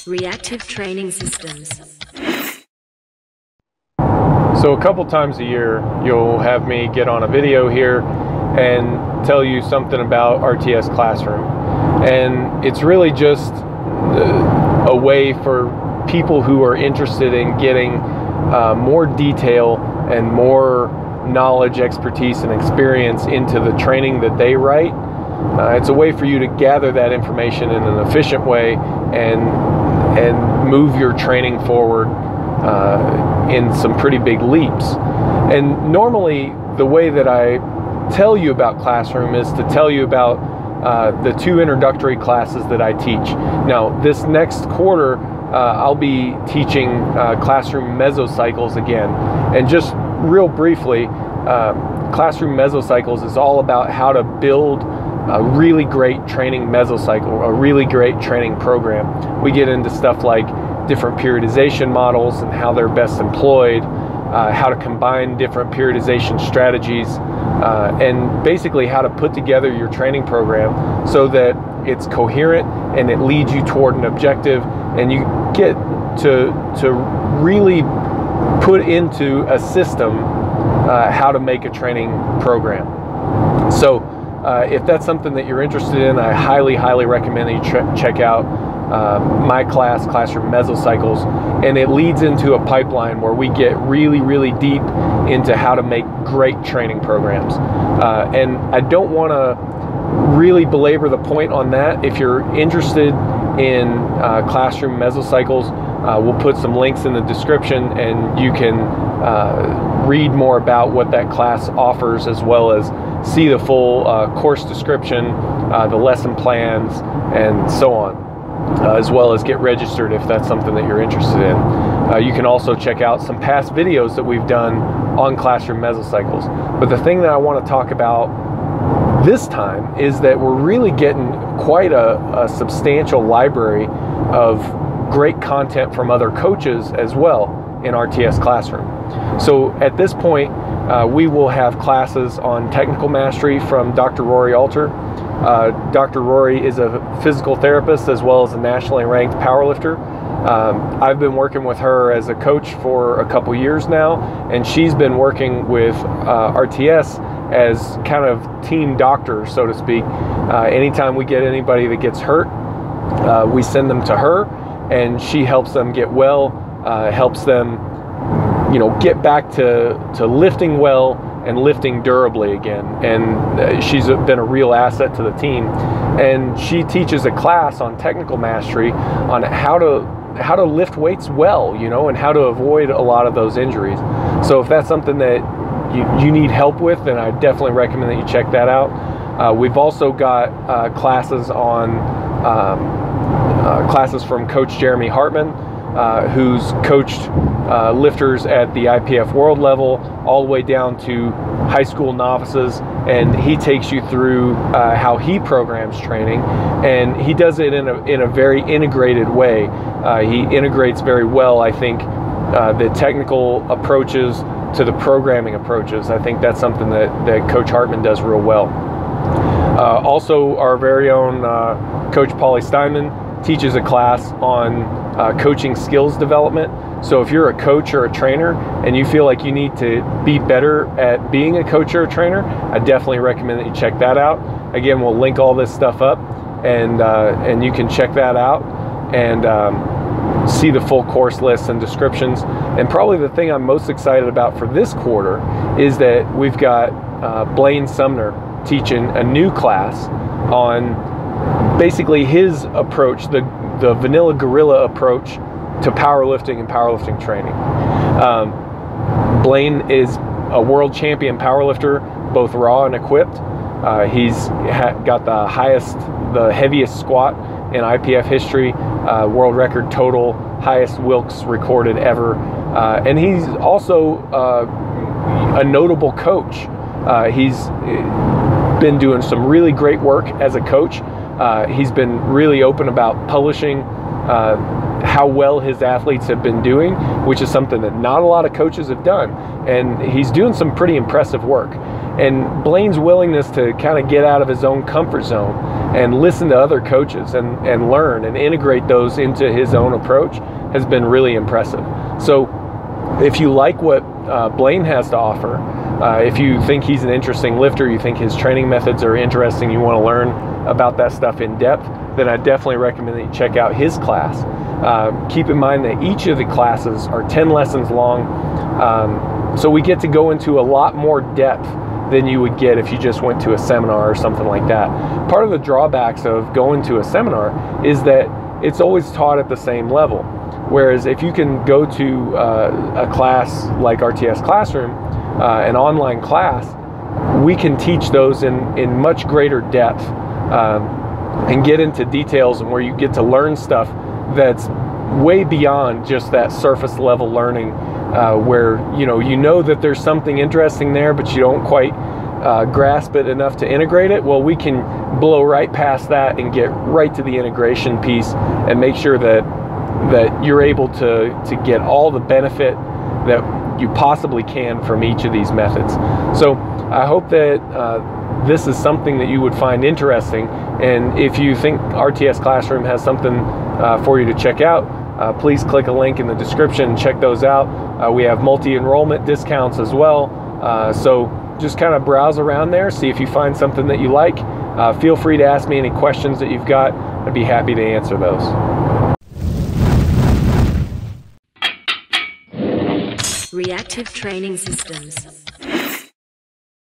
Reactive training systems. So a couple times a year, you'll have me get on a video here and tell you something about RTS Classroom. And it's really just a way for people who are interested in getting more detail and more knowledge, expertise, and experience into the training that they write. It's a way for you to gather that information in an efficient way and move your training forward in some pretty big leaps. And normally the way that I tell you about Classroom is to tell you about the two introductory classes that I teach. Now this next quarter I'll be teaching Classroom Mesocycles again. And just real briefly, Classroom Mesocycles is all about how to build a really great training mesocycle, a really great training program. We get into stuff like different periodization models and how they're best employed, how to combine different periodization strategies, and basically how to put together your training program so that it's coherent and it leads you toward an objective, and you get to really put into a system how to make a training program. So if that's something that you're interested in, I highly recommend that you check out my class, Classroom Mesocycles, and it leads into a pipeline where we get really deep into how to make great training programs. And I don't want to really belabor the point on that. If you're interested in Classroom Mesocycles, we'll put some links in the description, and you can read more about what that class offers, as well as see the full course description, the lesson plans, and so on, as well as get registered if that's something that you're interested in. You can also check out some past videos that we've done on Classroom Mesocycles. But the thing that I want to talk about this time is that we're really getting quite a substantial library of great content from other coaches as well in RTS Classroom. So at this point, we will have classes on technical mastery from Dr. Rory Alter. Dr. Rory is a physical therapist as well as a nationally ranked powerlifter. I've been working with her as a coach for a couple years now, and she's been working with RTS as kind of team doctor, so to speak. Anytime we get anybody that gets hurt, we send them to her, and she helps them get well, helps them get back to lifting well and lifting durably again. And she's been a real asset to the team. And she teaches a class on technical mastery on how to lift weights well, and how to avoid a lot of those injuries. So if that's something that you need help with, then I definitely recommend that you check that out. We've also got classes from Coach Jeremy Hartman, who's coached lifters at the IPF world level all the way down to high school novices, and he takes you through how he programs training, and he does it in a very integrated way. He integrates very well, I think, the technical approaches to the programming approaches. I think that's something that Coach Hartman does real well. Also, our very own Coach Paulie Steinman teaches a class on coaching skills development. So if you're a coach or a trainer and you feel like you need to be better at being a coach or a trainer, I definitely recommend that you check that out. Again, we'll link all this stuff up, and you can check that out and see the full course lists and descriptions. And probably the thing I'm most excited about for this quarter is that we've got Blaine Sumner teaching a new class on basically his approach, the vanilla gorilla approach to powerlifting and powerlifting training. Blaine is a world champion powerlifter, both raw and equipped. He's got the heaviest squat in IPF history, world record total, highest Wilks recorded ever. And he's also a notable coach. He's been doing some really great work as a coach. He's been really open about publishing how well his athletes have been doing, which is something that not a lot of coaches have done. And he's doing some pretty impressive work. And Blaine's willingness to kind of get out of his own comfort zone and listen to other coaches and learn and integrate those into his own approach has been really impressive. So if you like what Blaine has to offer, if you think he's an interesting lifter, you think his training methods are interesting, you want to learn about that stuff in depth, then I definitely recommend that you check out his class. Keep in mind that each of the classes are 10 lessons long, so we get to go into a lot more depth than you would get if you just went to a seminar or something like that. Part of the drawbacks of going to a seminar is that it's always taught at the same level. Whereas if you can go to a class like RTS Classroom, an online class, we can teach those in much greater depth and get into details, and where you get to learn stuff that's way beyond just that surface level learning, where you know that there's something interesting there, but you don't quite grasp it enough to integrate it. Well, we can blow right past that and get right to the integration piece and make sure that you're able to get all the benefit that you possibly can from each of these methods. So I hope that this is something that you would find interesting, and if you think RTS Classroom has something for you to check out, please click a link in the description and check those out. We have multi-enrollment discounts as well, so just kind of browse around there, see if you find something that you like. Feel free to ask me any questions that you've got. I'd be happy to answer those. Reactive Training Systems.